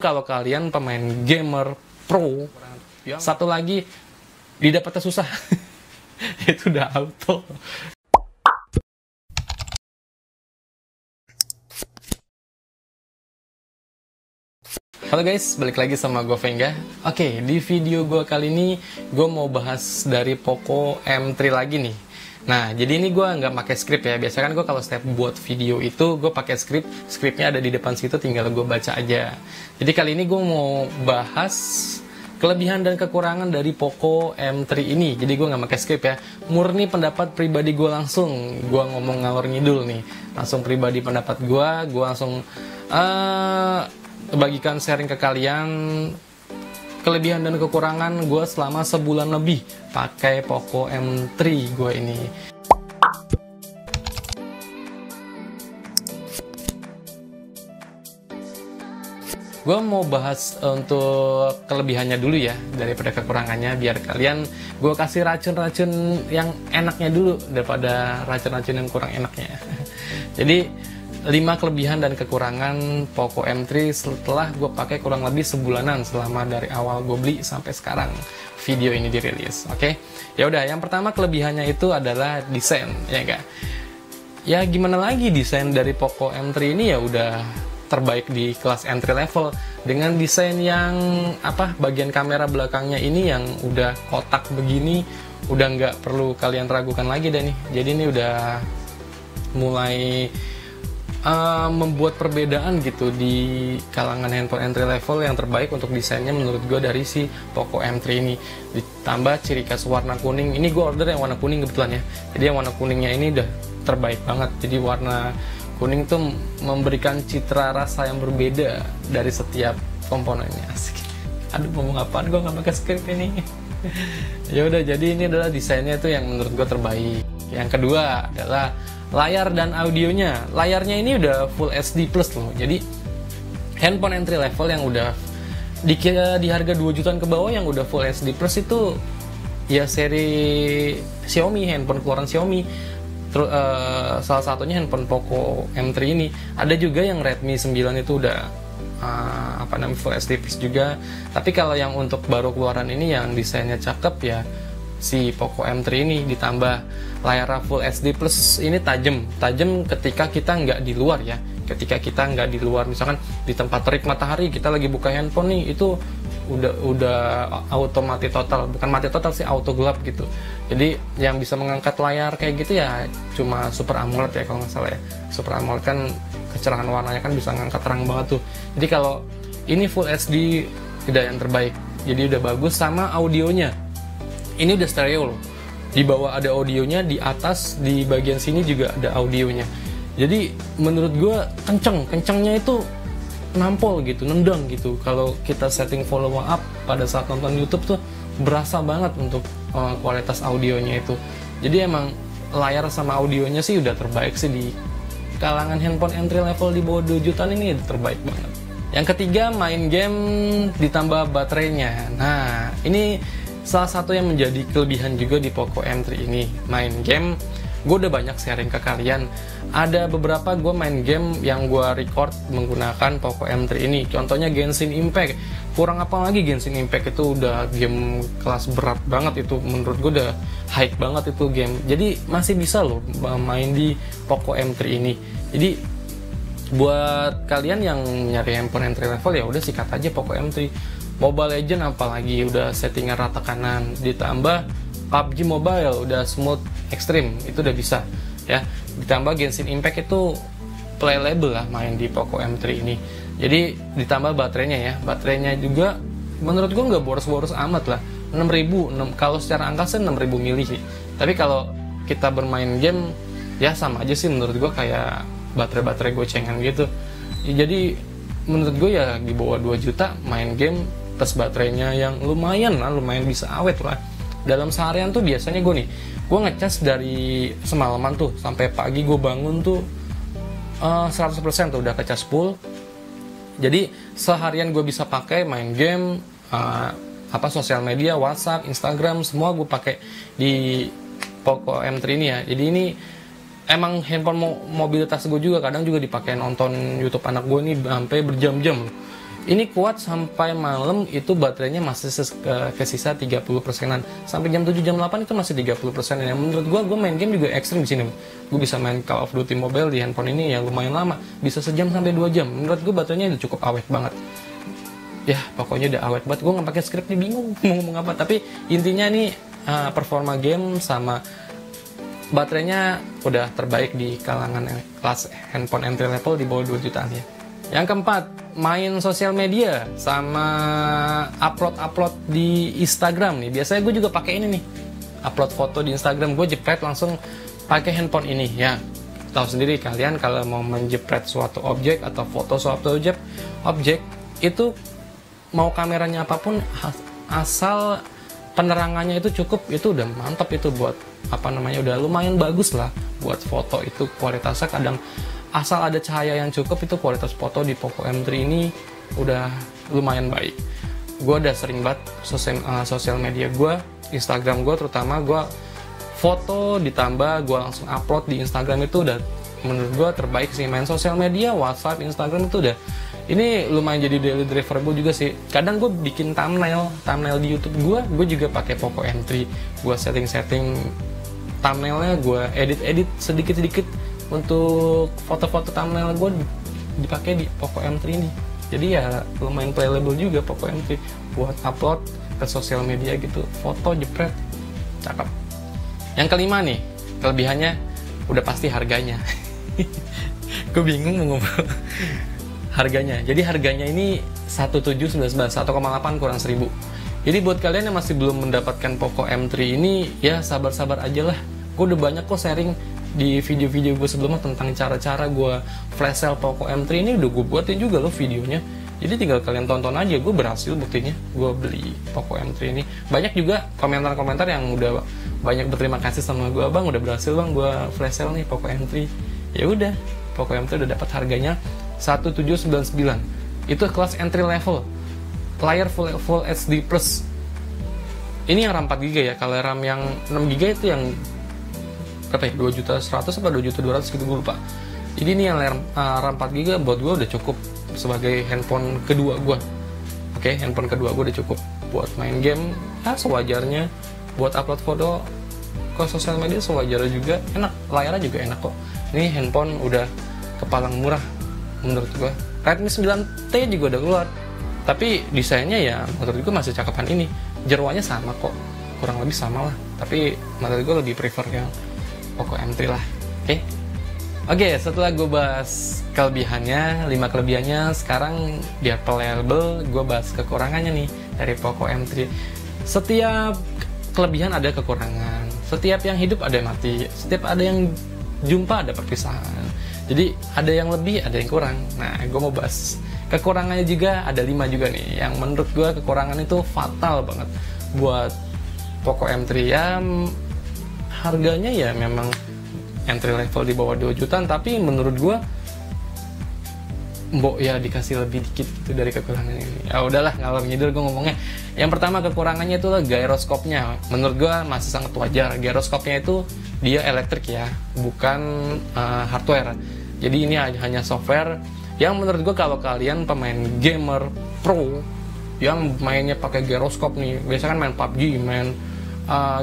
kalau kalian pemain gamer pro. Satu lagi, didapatnya susah. Itu udah auto. Halo guys, balik lagi sama gue Venga. Oke, di video gue kali ini gue mau bahas dari Poco M3 lagi nih. Nah, jadi ini gue nggak pakai skrip ya. Biasanya kan gue kalau setiap buat video itu gue pakai skrip. Skripnya ada di depan situ, tinggal gue baca aja. Jadi kali ini gue mau bahas kelebihan dan kekurangan dari Poco M3 ini. Jadi gue nggak pakai skrip ya. Murni pendapat pribadi gue langsung. Gue ngomong ngalor ngidul nih. Langsung pribadi pendapat gue langsung bagikan sharing ke kalian kelebihan dan kekurangan gue selama sebulan lebih pakai Poco M3 gue ini. Gue mau bahas untuk kelebihannya dulu ya daripada kekurangannya, biar kalian gue kasih racun-racun yang enaknya dulu daripada racun-racun yang kurang enaknya. Jadi 5 kelebihan dan kekurangan Poco M3 setelah gue pakai kurang lebih sebulanan, selama dari awal gue beli sampai sekarang video ini dirilis. Oke, ya udah. Yang pertama kelebihannya itu adalah desain, ya enggak? Ya gimana lagi, desain dari Poco M3 ini ya udah terbaik di kelas entry level, dengan desain yang bagian kamera belakangnya ini yang udah kotak begini, udah nggak perlu kalian ragukan lagi deh nih. Jadi ini udah mulai membuat perbedaan gitu di kalangan handphone entry level yang terbaik untuk desainnya menurut gue dari si Poco M3 ini. Ditambah ciri khas warna kuning, ini gue order yang warna kuning kebetulan ya, jadi yang warna kuningnya ini udah terbaik banget. Jadi warna kuning tuh memberikan citra rasa yang berbeda dari setiap komponennya. Asik. Aduh, ngomong apaan, gue nggak pakai script ini. Ya udah, jadi ini adalah desainnya tuh yang menurut gue terbaik. Yang kedua adalah layar dan audionya. Layarnya ini udah Full HD Plus loh. Jadi handphone entry level yang udah di harga 2 jutaan ke bawah yang udah Full HD Plus itu ya seri Xiaomi, handphone keluaran Xiaomi. Salah satunya handphone Poco M3 ini. Ada juga yang Redmi 9 itu udah Full HD Plus juga. Tapi kalau yang untuk baru keluaran ini yang desainnya cakep ya si Poco M3 ini, ditambah layar Full HD Plus ini tajam ketika kita nggak di luar ya. Ketika kita nggak di luar, misalkan di tempat terik matahari, kita lagi buka handphone nih, itu udah auto mati total, bukan mati total sih, auto gelap gitu. Jadi yang bisa mengangkat layar kayak gitu ya cuma Super AMOLED ya kalau nggak salah ya. Super AMOLED kan kecerahan warnanya kan bisa ngangkat terang banget tuh. Jadi kalau ini Full HD udah yang terbaik, jadi udah bagus. Sama audionya, ini udah stereo loh. Di bawah ada audionya, di atas di bagian sini juga ada audionya. Jadi menurut gue kencengnya itu nampol gitu, nendang gitu. Kalau kita setting volume up pada saat nonton YouTube tuh berasa banget untuk kualitas audionya itu. Jadi emang layar sama audionya sih udah terbaik sih di kalangan handphone entry level di bawah 2 jutaan ini, terbaik banget. Yang ketiga, main game ditambah baterainya. Nah, ini salah satu yang menjadi kelebihan juga di Poco M3 ini. Main game, gue udah banyak sharing ke kalian. Ada beberapa gue main game yang gue record menggunakan Poco M3 ini. Contohnya Genshin Impact. Kurang apa lagi, Genshin Impact itu udah game kelas berat banget itu. Menurut gue udah hype banget itu game. Jadi masih bisa loh main di Poco M3 ini. Jadi buat kalian yang nyari handphone entry level ya udah sikat aja Poco M3. Mobile Legend apalagi udah settingan rata kanan, ditambah PUBG Mobile udah smooth ekstrim, itu udah bisa ya. Ditambah Genshin Impact itu playable lah main di Poco M3 ini. Jadi ditambah baterainya ya, baterainya juga menurut gua nggak boros-boros amat lah. 6000, kalau secara angka sih 6000 mili sih. Tapi kalau kita bermain game ya sama aja sih menurut gua, kayak baterai gocengan gitu. Jadi menurut gue ya di bawah 2 juta main game plus baterainya yang lumayan bisa awet lah. Dalam seharian tuh biasanya gue ngecas dari semalaman tuh sampai pagi gue bangun tuh 100% tuh udah kecas full. Jadi seharian gue bisa pakai main game, sosial media, WhatsApp, Instagram, semua gue pakai di Poco M3 ini ya. Jadi ini emang handphone mobilitas gue juga, kadang juga dipakai nonton YouTube anak gue nih sampai berjam-jam. Ini kuat sampai malam itu baterainya masih kesisa 30%-an. Sampai jam 7 jam 8 itu masih 30%. Yang menurut gue main game juga ekstrim di sini. Gue bisa main Call of Duty Mobile di handphone ini ya lumayan lama, bisa sejam sampai 2 jam. Menurut gue baterainya udah cukup awet banget. Ya, pokoknya udah awet banget. Gue nggak pakai script nih, bingung mau ngomong apa. Tapi intinya nih performa game sama baterainya udah terbaik di kalangan kelas handphone entry level di bawah 2 jutaan ya. Yang keempat, main sosial media sama upload di Instagram nih. Biasanya gue juga pakai ini nih, upload foto di Instagram. Gue jepret langsung pakai handphone ini ya. Tahu sendiri kalian kalau mau menjepret suatu objek atau foto suatu objek itu mau kameranya apapun asal penerangannya itu cukup, itu udah mantap. Itu buat udah lumayan bagus lah buat foto. Itu kualitasnya kadang asal ada cahaya yang cukup, itu kualitas foto di Poco M3 ini udah lumayan baik. Gue udah sering banget sosial media gue, Instagram gue terutama, gue foto ditambah gue langsung upload di Instagram, itu udah menurut gue terbaik sih. Main sosial media, WhatsApp, Instagram itu udah, ini lumayan jadi daily driver gue juga sih. Kadang gue bikin thumbnail di YouTube gue juga pakai Poco M3. Gue setting thumbnailnya, gue edit sedikit untuk foto-foto thumbnail gue dipakai di Poco M3 ini. Jadi ya lumayan playable juga Poco M3 buat upload ke sosial media gitu, foto jepret, cakep. Yang kelima nih, kelebihannya udah pasti harganya. Gue bingung mau ngomong harganya. Jadi harganya ini 1.711, 1,8 kurang 1000. Jadi buat kalian yang masih belum mendapatkan Poco M3 ini, ya sabar-sabar aja lah. Gue udah banyak kok sharing di video-video gue sebelumnya tentang cara-cara gue flash sale Poco M3 ini, udah gue buatin juga loh videonya. Jadi tinggal kalian tonton aja, gue berhasil buktinya. Gue beli Poco M3 ini. Banyak juga komentar-komentar yang udah banyak berterima kasih sama gue, bang udah berhasil bang gue flash sale nih Poco M3. Ya udah, Poco M3 udah dapat harganya 1.799. Itu kelas entry level, layar full HD plus. Ini yang RAM 4GB ya. Kalau RAM yang 6GB itu yang berapa ya, 2.100.000 apa 2.200.000 gitu, gue lupa. Jadi ini yang RAM 4GB buat gue udah cukup sebagai handphone kedua gue. Oke, handphone kedua gue udah cukup buat main game ya sewajarnya, buat upload foto ke sosial media sewajarnya juga, enak, layarnya juga enak kok. Ini handphone udah kepalang murah menurut gue. Redmi 9T juga udah keluar, tapi desainnya ya menurut gue masih cakepan ini. Jeroannya sama kok, kurang lebih sama lah, tapi menurut gue lebih prefer yang Poco M3 lah. Oke, setelah gue bahas kelebihannya, 5 kelebihannya, sekarang biar playable, gue bahas kekurangannya nih dari Poco M3. Setiap kelebihan ada kekurangan, setiap yang hidup ada yang mati, setiap ada yang jumpa ada perpisahan. Jadi ada yang lebih, ada yang kurang. Nah, gue mau bahas kekurangannya juga, ada 5 juga nih, yang menurut gue kekurangan itu fatal banget buat Poco M3 ya. Harganya ya memang entry level di bawah 2 jutaan, tapi menurut gue mbok ya dikasih lebih dikit gitu dari kekurangan ini. Ya udahlah, ngalor ngidul gue ngomongnya. Yang pertama kekurangannya itu gyroscope-nya. Menurut gue masih sangat wajar. Gyroscope-nya itu dia elektrik ya, bukan hardware. Jadi ini hanya software yang menurut gue kalau kalian pemain gamer pro yang mainnya pakai gyroscope nih, biasanya kan main PUBG, main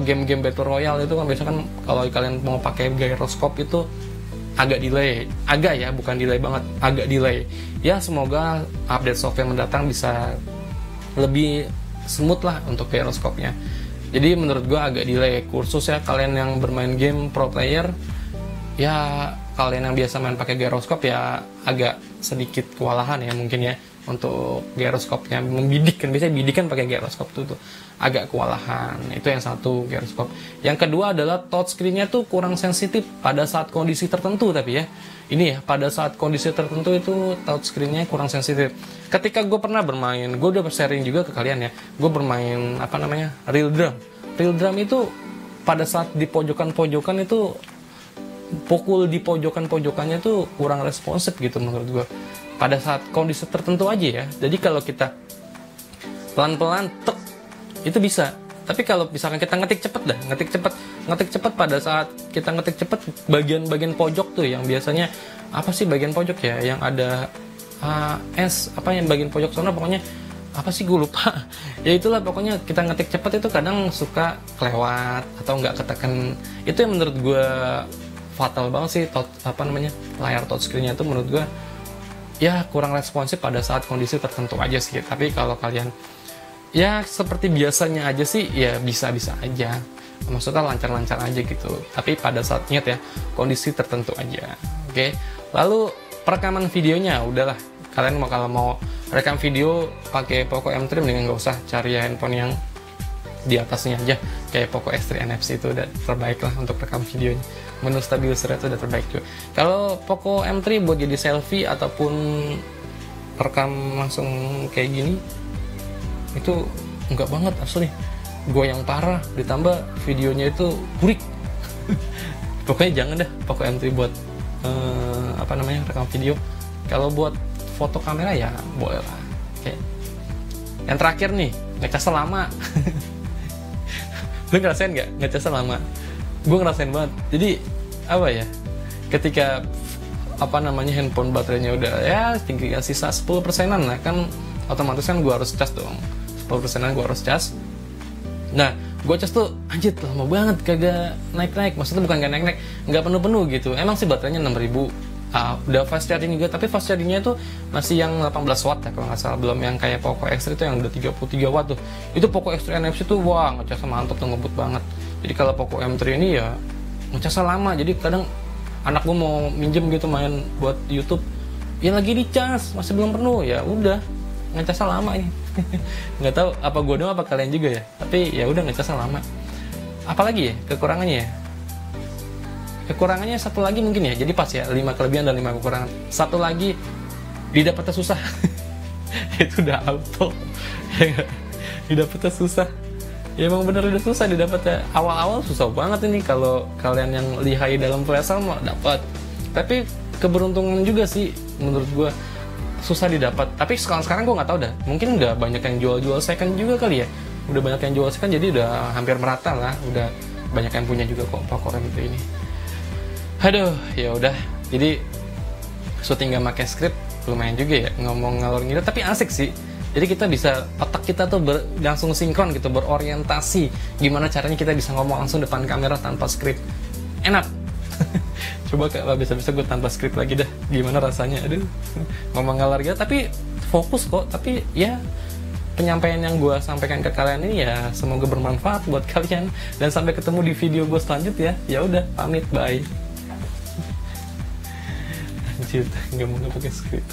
game-game Battle Royale itu kan biasanya kan kalau kalian mau pakai gyroscope itu agak delay, agak ya, bukan delay banget, agak delay. Ya semoga update software mendatang bisa lebih smooth lah untuk gyroscope-nya. Jadi menurut gue agak delay. Kursus ya kalian yang bermain game pro player, ya kalian yang biasa main pakai gyroscope ya agak sedikit kewalahan ya mungkin ya untuk gyroscope-nya membidik kan, biasanya bidik kan pakai gyroscope tuh agak kewalahan. Itu yang satu, gyroscope. Yang kedua adalah touchscreen-nya tuh kurang sensitif pada saat kondisi tertentu. Tapi ya ini ya, pada saat kondisi tertentu itu touchscreen-nya kurang sensitif. Ketika gue pernah bermain, gue udah sharing juga ke kalian ya, gue bermain Real Drum. Real Drum itu pada saat di pojokan-pojokan itu, pukul di pojokan-pojokannya tuh kurang responsif gitu menurut gue. Pada saat kondisi tertentu aja ya. Jadi kalau kita pelan-pelan tek itu bisa. Tapi kalau misalkan kita ngetik cepet pada saat kita ngetik cepet, bagian-bagian pojok tuh yang biasanya apa sih bagian pojok ya, yang ada apa yang bagian pojok sana, pokoknya apa sih gue lupa. Ya itulah, pokoknya kita ngetik cepet itu kadang suka kelewat atau nggak ketekan. Itu yang menurut gue fatal banget sih, layar touchscreen-nya itu menurut gue ya kurang responsif pada saat kondisi tertentu aja sih. Tapi kalau kalian ya seperti biasanya aja sih, ya bisa-bisa aja, maksudnya lancar-lancar aja gitu. Tapi pada saat ya kondisi tertentu aja. Oke. Lalu perekaman videonya, udahlah, kalian kalau mau rekam video pakai Poco M3 mendingan nggak usah cari handphone yang di atasnya aja, kayak Poco X3 NFC itu udah terbaik lah untuk rekam videonya. Menu stabilizer itu udah terbaik juga. Kalau Poco M3 buat jadi selfie ataupun rekam langsung kayak gini, itu enggak banget asli, goyang parah, ditambah videonya itu burik. Pokoknya jangan dah Poco M3 buat rekam video. Kalau buat foto kamera ya boleh lah. Oke. Yang terakhir nih, ngecasnya lama. Lu ngerasain nggak ngecasnya lama? Gue ngerasain banget. Jadi apa ya? Ketika handphone baterainya udah ya tinggal sisa 10%-an lah, kan otomatis kan gue harus cas dong. 10%-an gue harus cas. Nah, gue cas tuh anjir lama banget kagak naik-naik. Maksudnya bukan gak naik-naik, nggak penuh-penuh gitu. Emang sih baterainya 6000. Udah fast charging juga, tapi fast chargingnya itu masih yang 18 watt ya kalau nggak salah, belum yang kayak Poco X3 itu yang udah 33 watt tuh. Itu Poco X3 NFC tuh wah ngecasnya mantap tuh, ngebut banget. Jadi kalau Poco M3 ini ya ngecasnya lama, jadi kadang anak gue mau minjem gitu main buat YouTube, ya lagi dicas masih belum penuh, ya udah ngecasnya lama ini. Nggak tahu apa gue doang apa kalian juga ya, tapi ya udah ngecasnya lama. Apalagi ya kekurangannya ya? Kekurangannya satu lagi mungkin ya, jadi pas ya 5 kelebihan dan 5 kekurangan. Satu lagi, didapatnya susah. Itu udah auto. Didapatnya susah. Ya emang bener udah susah didapatnya. Awal-awal susah banget ini, kalau kalian yang lihai dalam flash sale mau dapat. Tapi keberuntungan juga sih menurut gue, susah didapat. Tapi sekarang gue nggak tahu dah. Mungkin udah banyak yang jual second juga kali ya. Udah banyak yang jual second, jadi udah hampir merata lah. Udah banyak yang punya juga kok Poco M3 ini. Aduh, ya udah. Jadi syuting gak pakai script lumayan juga ya, ngomong ngalor ngidul tapi asik sih. Jadi kita bisa, otak kita tuh langsung sinkron gitu, berorientasi gimana caranya kita bisa ngomong langsung depan kamera tanpa script. Enak. Coba kalau bisa-bisa gue tanpa script lagi dah, gimana rasanya. Aduh, ngomong ngalor ngidul tapi fokus kok. Tapi ya penyampaian yang gue sampaikan ke kalian ini ya semoga bermanfaat buat kalian, dan sampai ketemu di video gue selanjutnya. Ya udah, pamit, bye. Anjir, nggak mau pakai script.